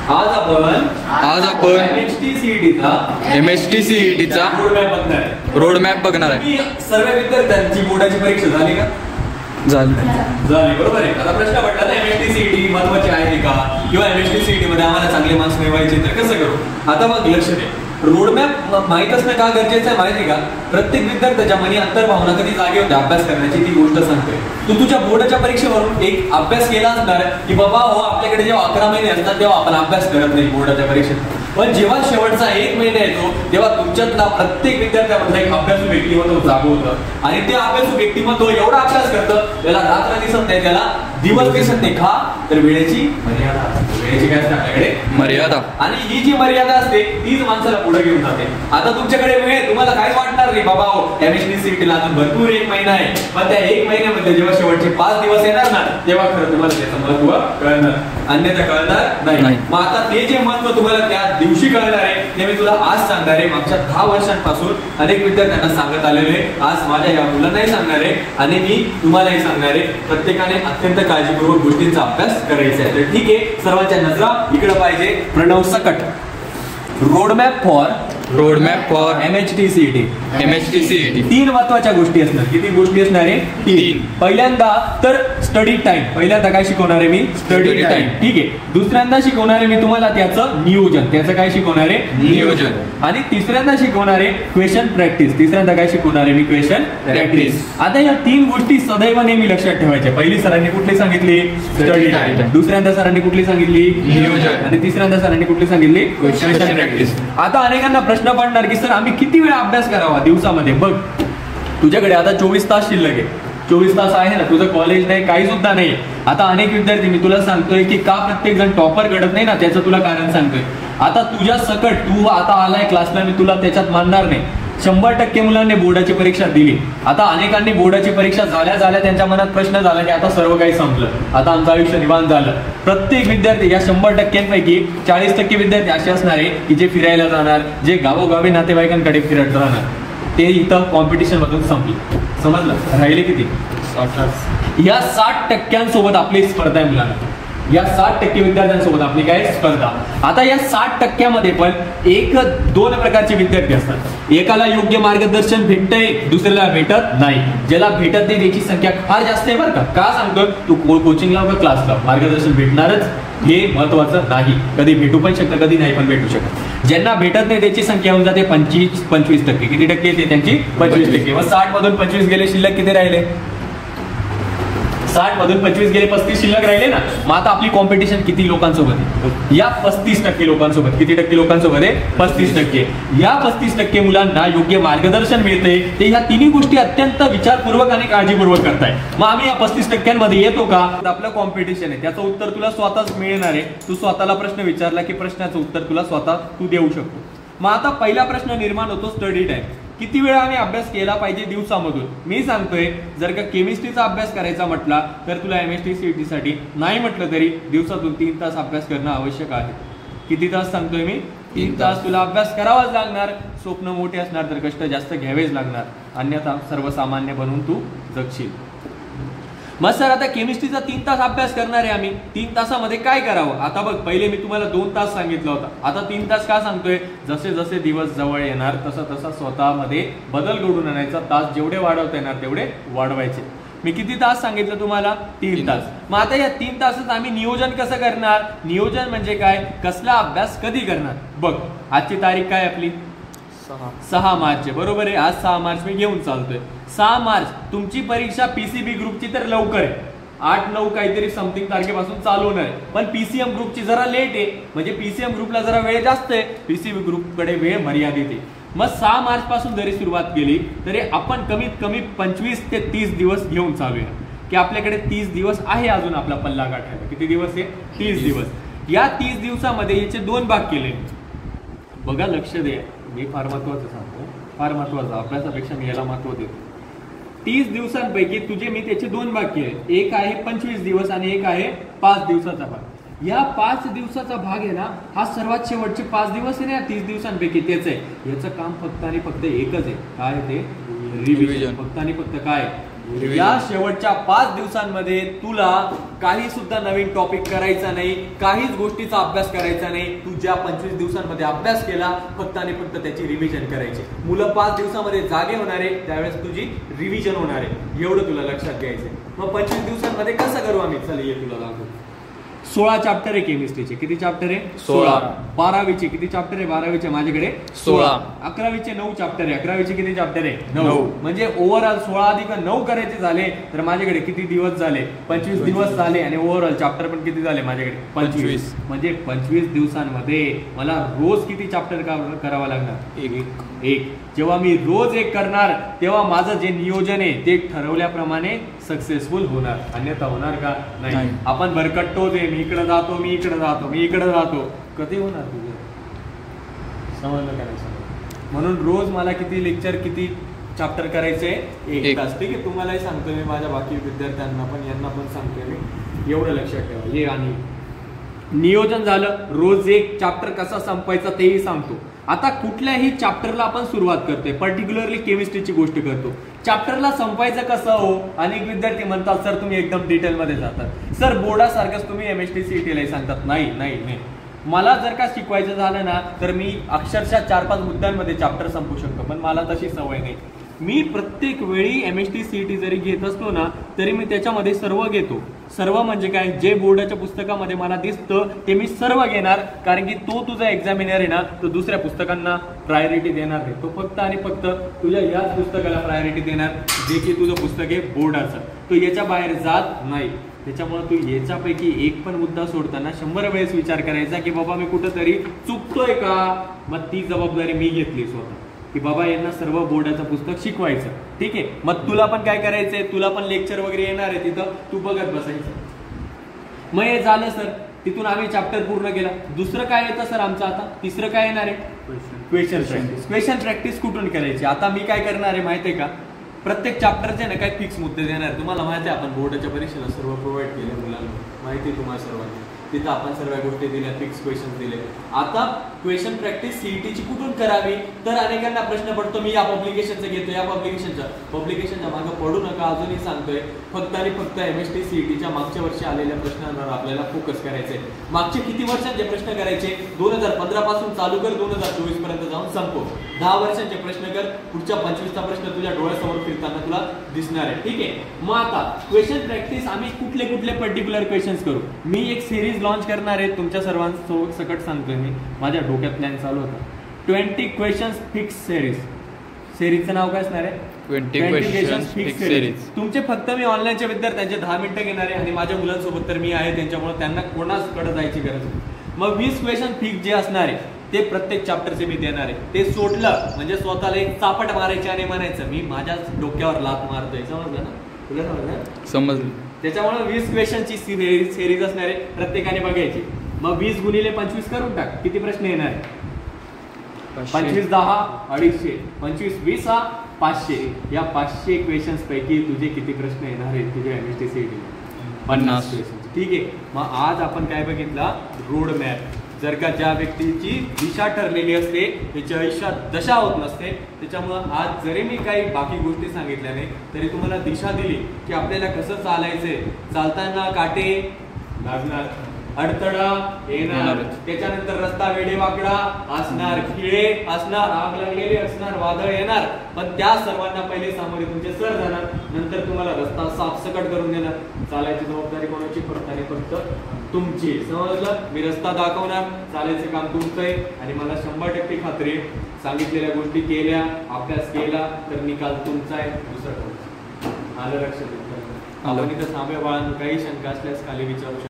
आज आपण MHT CET चा रोड मॅप बघणार आहे. सर्व विद्यार्थ्यांची बोर्डाची परीक्षा झाली का? झाली बरोबर आहे. आता प्रश्न पडला तर MHT CET महत्वाची आहे का, किंवा MHT CET मध्ये आम्हाला चांगले मार्क्स मिळवायचे तर कसं करू. आता मग लक्ष दे, रोडमॅप माहित असणं का गरजेचं आहे माहिती आहे का? प्रत्येक विद्यार्थ्याच्या मनी अंतर्भावना कधी जागे होते अभ्यास करण्याची, ती गोष्ट सांगतोय. तू तुझ्या बोर्डाच्या परीक्षेवरून एक अभ्यास केला असणार की बाबा हो आपल्याकडे जेव्हा 11 महिने असतात तेव्हा आपण अभ्यास करत नाही बोर्डाच्या परीक्षेत, पण जेव्हा शेवटचा 1 महिना येतो तेव्हा तुमच्यातला प्रत्येक विद्यार्थ्यामधला एक अभ्यासू व्यक्तिमत्व जागं होतं, आणि ते अभ्यासू व्यक्तिमत्व एवढा अभ्यास करतं त्याला रात्र दिसत नाही, त्याला दिवस दिसत नाही. का तर वेळेची मर्यादा असते. वेळेची काय असते आपल्याकडे? मर्यादा. आणि ही जी मर्यादा असते तीच माणसाला पुढे घेऊन जाते. आता तुमच्याकडे वेळ, तुम्हाला काहीच वाटणार नाही बाबा हो MHT CET ला अजून भरपूर 1 महिना आहे, पण त्या 1 महिन्यामध्ये जेव्हा शेवटचे 5 दिवस येणार ना तेव्हा खरं तुम्हाला त्याचं महत्व कळणार, अन्यथा कळणार नाही. मग आता ते जे महत्व तुम्हाला त्या दिवशी कळणार आहे ते मी तुला आज सांगणार आहे. मागच्या 10 वर्षांपासून अनेक विद्यार्थ्यांना सांगत आलेलो आहे, आज माझ्या या मुलांनाही सांगणार आहे आणि मी तुम्हालाही सांगणार आहे. प्रत्येकाने अत्यंत काळजीपूर्वक गोष्टींचा अभ्यास करायचा आहे. तर ठीक आहे, सर्वांच्या नजरा इकडे पाहिजे. प्रणव सकट, रोडमॅप फॉर MHT CET. 3 महत्वाच्या गोष्टी असणार. किती गोष्टी असणार आहे? 3. पहिल्यांदा तर स्टडी टाइम. पहिल्यांदा काय शिकवणार आहे मी? Study time. ठीक आहे. दुसऱ्यांदा शिकवणार आहे मी तुम्हाला त्याचं नियोजन. त्याचं काय शिकवणार आहे? नियोजन. आणि तिसऱ्यांदा शिकवणार आहे क्वेश्चन प्रॅक्टिस. तिसऱ्यांदा काय शिकवणार आहे मी? Question practice. आता या 3 गोष्टी सदैव नेहमी लक्षात ठेवायच्या. पहिली सरांनी कुठली सांगितली? Study time. दुसऱ्यांदा सरांनी कुठली सांगितली? नियोजन. आणि तिसऱ्यांदा सरांनी कुठली सांगितली? Question practice. आता अनेकांना प्रश्न पडणार की सर आम्ही किती वेळा अभ्यास करावा दिवसामध्ये? बघ, तुझ्याकडे आता 24 तास शिल्लक आहे. 24 तास आहे ना, तुझं कॉलेज नाही, काही सुद्धा नाही. आता अनेक विद्यार्थी, मी तुला सांगतोय की का प्रत्येक जण टॉपर घडत नाही ना, त्याचं तुला कारण सांगतोय. आता तुझ्या सकट तू आता आलाय क्लासला, मी तुला त्याच्यात मानणार नाही. 100% मुलांनी बोर्डाची परीक्षा दिली. आता अनेकांनी बोर्डाची परीक्षा झाल्या त्यांच्या मनात प्रश्न झाला की आता सर्व काही संपलं, आता आमचं आयुष्य निवांत झालं. प्रत्येक विद्यार्थी या 100%पैकी 40% विद्यार्थी असे असणार आहे की जे फिरायला जाणार, जे गावोगावी नातेवाईकांकडे फिरत राहणार, ते इथं कॉम्पिटिशन मधून संपले. समजलं? राहिले किती? 60. या 60% आपली स्पर्धा आहे मुलांना. या 60% विद्यार्थ्यांसोबत आपली काय स्पर्धा. आता या 60% पण 1-2 प्रकारचे विद्यार्थी असतात. एकाला योग्य मार्गदर्शन भेटतंय, दुसऱ्याला भेटत नाही. ज्याला भेटत नाही त्याची संख्या फार जास्त आहे बरं का सांगतो, तू कोचिंगला व क्लासला मार्गदर्शन भेटणारच हे महत्वाचं नाही. कधी भेटू पण शकतं, कधी नाही पण भेटू शकत. ज्यांना भेटत नाही त्याची संख्या होऊन जाते 25%. किती टक्के येते त्यांची? 25%. मग 60 मधून 25 गेले, शिल्लक किती राहिले? 60 मधून 25 गेले, 35 शिल्लक राहिले ना. मग आता आपली कॉम्पिटिशन किती लोकांसोबत आहे? या 35% लोकांसोबत. किती टक्के लोकांसोबत आहे? 35%. या 35% मुलांना योग्य मार्गदर्शन मिळते, ते ह्या 3 गोष्टी अत्यंत विचारपूर्वक आणि काळजीपूर्वक करताय. मग आम्ही या 35% येतो का? आपलं कॉम्पिटिशन आहे, त्याचं उत्तर तुला स्वतःच मिळणार आहे. तू स्वतःला प्रश्न विचारला की प्रश्नाचं उत्तर तुला स्वतः तू देऊ शकतो. मग आता पहिला प्रश्न निर्माण होतो स्टडी टाइम. किती वेळा आम्ही अभ्यास केला पाहिजे दिवसामधून? मी सांगतोय, जर का केमिस्ट्रीचा अभ्यास करायचा म्हटला तर तुला MHT CET साठी नाही म्हटलं तरी दिवसातून 3 तास अभ्यास करणं आवश्यक आहे. किती तास सांगतोय मी? 3 तास तुला अभ्यास करावाच लागणार. स्वप्न मोठे असणार तर कष्ट जास्त घ्यावेच लागणार, अन्यथा सर्वसामान्य बनून तू जगशील. मग सर आता केमिस्ट्रीचा 3 तास अभ्यास करणार आहे आम्ही, 3 तासामध्ये काय करावं? आता बघ, पहिले मी तुम्हाला 2 तास सांगितलं होता, आता 3 तास का सांगतोय? जसे जसे दिवस जवळ येणार तसा तसा स्वतःमध्ये बदल घडून आणायचा. तास जेवढे वाढवता येणार तेवढे वाढवायचे. मी किती तास सांगितलं तुम्हाला? 3 तास. मग आता या 3 तासात आम्ही नियोजन कसं करणार? नियोजन म्हणजे काय? कसला अभ्यास कधी करणार? बघ, आजची तारीख काय आपली? 6 मार्च. बरोबर आहे, आज 6 मार्च मी घेऊन चालतोय. 6 मार्च तुमची परीक्षा PCB ग्रुपची तर लवकर आहे, 8-9 काहीतरी समथिंग तारखेपासून चालू होणार आहे. पण PCM ग्रुपची जरा लेट आहे, म्हणजे PCM ग्रुपला जरा वेळ जास्त आहे, PCB ग्रुपकडे वेळ मर्यादित आहे. मग 6 मार्च पासून जरी सुरुवात केली तरी आपण कमीत कमी 25 ते 30 दिवस घेऊन चालूया, की आपल्याकडे 30 दिवस आहे अजून आपला पल्ला गाठायला. किती दिवस आहे? 30 दिवस. या 30 दिवसामध्ये याचे 2 भाग केले. बघा, लक्ष द्या, मी फार महत्वाचं सांगतो, फार महत्वाचं, अभ्यासापेक्षा मी याला महत्व देतो. 30 दिवसांपैकी तुझे मी त्याचे 2 भाग केले. एक आहे 25 दिवस आणि एक आहे 5 दिवसाचा भाग. या 5 दिवसाचा भाग आहे ना, हा सर्वात शेवटचे 5 दिवस आहे ना 30 दिवसांपैकी तेच आहे. याचं काम फक्त आणि फक्त एकच आहे. काय ते? रिव्हिजन. फक्त आणि फक्त काय? या शेवटच्या 5 दिवसांमध्ये तुला काही सुद्धा नवीन टॉपिक करायचा नाही, काहीच गोष्टीचा अभ्यास करायचा नाही. तू ज्या 25 दिवसांमध्ये अभ्यास केला फक्त आणि फक्त त्याची रिव्हिजन करायची. मुलं 5 दिवसामध्ये जागे होणार आहे, त्यावेळेस तुझी रिव्हिजन होणार आहे, एवढं तुला लक्षात घ्यायचंय. मग 25 दिवसांमध्ये कसं करू आम्ही, चल ये तुला दाखवू. 16 चॅप्टर आहे केमिस्ट्रीचे. किती चॅप्टर आहे? 16. 12वीचे किती चॅप्टर आहे? 12वीचे माझ्याकडे 16. 11वीचे 9 चॅप्टर आहे. 11वीचे किती चॅप्टर आहे? 9. म्हणजे ओव्हरऑल 16 अधिक 9 करायचे झाले तर माझ्याकडे किती दिवस झाले? 25 दिवस झाले. आणि ओव्हरऑल चॅप्टर पण किती झाले माझ्याकडे? 25. म्हणजे 25 दिवसांमध्ये मला रोज किती चॅप्टर करावा लागणार? एक. जेव्हा मी रोज एक करणार तेव्हा माझं जे नियोजन आहे ते ठरवल्याप्रमाणे सक्सेसफुल होणार, अन्यथा होणार का? नाही. आपण भरकटतो ते मी इकडे जातो, मी इकडे जातो, मी इकडे जातो, कधी होणार तुझं? समजलं का नाही? म्हणून रोज मला किती लेक्चर, किती चॅप्टर करायचे? एक तास. ठीक आहे, तुम्हालाही सांगतो मी, माझ्या बाकी विद्यार्थ्यांना पण, यांना पण सांगतोय मी, एवढं लक्षात ठेवा. हे आणि नियोजन झालं, रोज एक चॅप्टर कसा संपायचा तेही सांगतो. आता कुठल्याही चॅप्टरला आपण सुरुवात करतोय, पर्टिक्युलरली केमिस्ट्रीची गोष्ट करतो. चॅप्टरला संपायचं कसं हो? अनेक विद्यार्थी म्हणतात सर तुम्ही एकदम डिटेलमध्ये जातात, सर बोर्डासारखंच तुम्ही MST CET सांगतात. नाही नाही नाही, मला जर का शिकवायचं झालं ना तर मी अक्षरशः 4-5 मुद्द्यांमध्ये चॅप्टर संपू शकतो, पण मला तशी सवय नाही. मी प्रत्येक वेळी MST CET जरी घेत असतो ना तरी मी त्याच्यामध्ये सर्व घेतो. सर्व म्हणजे काय? जे बोर्डाच्या पुस्तकामध्ये मला दिसतं ते मी सर्व घेणार, कारण की तो तुझा एक्झामिनर आहे ना, तो दुसऱ्या पुस्तकांना प्रायोरिटी देणार नाही. तो फक्त आणि फक्त तुझ्या याच पुस्तकाला प्रायोरिटी देणार, जे की तुझं पुस्तक आहे बोर्डाचं. तो याच्या बाहेर जात नाही. त्याच्यामुळे तू याच्यापैकी एक पण मुद्दा सोडताना 100 वेळेस विचार करायचा की बाबा मी कुठंतरी चुकतोय का. मग ती जबाबदारी मी घेतली स्वतः की बाबा यांना सर्व बोर्डाचं पुस्तक शिकवायचं. ठीक आहे, मग तुला पण काय करायचंय, तुला पण लेक्चर वगैरे येणार आहे, तिथं तू बघत बसायचं. मग हे झालं सर, तिथून आम्ही चॅप्टर पूर्ण केला. दुसरं काय येतं सर आमचं आता? तिसरं काय येणार आहे? Question practice. क्वेश्चन प्रॅक्टिस कुठून करायची? आता मी काय करणार आहे माहितीये का? प्रत्येक चॅप्टरचे ना काही फिक्स मुद्दे देणार. तुम्हाला माहिती आहे आपण बोर्डाच्या परीक्षेला सर्व प्रोव्हाइड केले मुलांना, माहिती आहे तुम्हाला सर्वांना. तिथं आपण सर्व गोष्टी दिल्या, फिक्स क्वेश्चन दिले. आता क्वेश्चन प्रॅक्टिस सीईटीची कुठून करावी? तर अनेकांना प्रश्न पडतो मी या पब्लिकेशनचं घेतो, या पब्लिकेशनच्या मागं पडू नका, अजूनही सांगतोय. फक्त आणि फक्त MST CETच्या मागच्या वर्षी आलेल्या प्रश्नांवर आपल्याला फोकस करायचंय. मागचे किती वर्षांचे प्रश्न करायचे? 2015 पासून चालू कर, 2024 पर्यंत जाऊन संपव. 10 वर्षांचे प्रश्न कर, पुढच्या 25चा प्रश्न तुझ्या डोळ्यासमोर फिरताना तुला दिसणार आहे. ठीक आहे, मग आता क्वेश्चन प्रॅक्टिस आम्ही कुठले कुठले पर्टिक्युलर क्वेश्चन्स करू? मी एक सिरीज लॉन्च करणार आहे तुमच्या सर्वांसोबत, सकट सांगतोय मी, माझ्या डोक्यात प्लॅन चालू होता. 20 क्वेश्चन्स फिक्स सिरीज. सिरीजचं नाव काय असणार आहे? 20 क्वेश्चन्स फिक्स सिरीज. तुमचे फक्त मी ऑनलाईनच्या विद्यार्थ्यांचे 10 मिनिटं घेणार आहे आणि माझ्या मुलांसोबत तर मी आहे, त्यांच्यामुळे त्यांना कोणाकडे जायची गरज नाही. मग 20 क्वेश्चन फिक्स जे असणार आहे ते प्रत्येक चॅप्टरचे मी देणार आहे. ते सोडलं म्हणजे स्वतःला एक चापट मारायचे आणि म्हणायचं मी माझ्याच डोक्यावर लात मारतोय. समजलं ना तुला? समजलं. त्याच्यामुळे 20 क्वेश्चनची सिरीज असणार आहे, प्रत्येकाने बघायची. मग 20 गुणिले 25 करून टाक, किती प्रश्न येणार आहे? 25 10 250, 25 20 500. या 500 क्वेश्चन्स पैकी तुझे किती प्रश्न येणार आहेत तुझ्या MST CET? 50 क्वेश्चन. ठीक आहे, मग आज आपण काय बघितला? Road map. जर का ज्या व्यक्तीची दिशा ठरलेली असते त्याच्या आयुष्यात दशा होत नसते. त्याच्यामुळं आज जरी मी काही बाकी गोष्टी सांगितल्या नाही तरी तुम्हाला दिशा दिली की आपल्याला कसं चालायचंय. चालताना काटे लागणार, अडथळा येणार, त्याच्यानंतर रस्ता वेडेवाकडा असणार, खिळे असणार, आग लागलेली असणार, वादळ येणार, पण त्या सर्वांना पहिले सामोरे तुमचे सर जाणार. नंतर तुम्हाला रस्ता साफसकट करून देणार. चालायची जबाबदारी कोणाची? फक्त आणि फक्त तुमची. समजलं? मी रस्ता दाखवणार, चालायचं काम तुमचं आहे आणि मला 100% खात्री आहे सांगितलेल्या गोष्टी केल्या, अभ्यास केला तर निकाल तुमचा आहे, दुसरं कोणता. आलं लक्षात? आपण इथं थांबूया बाळांनो. काही शंका असल्यास खाली विचारू शकता.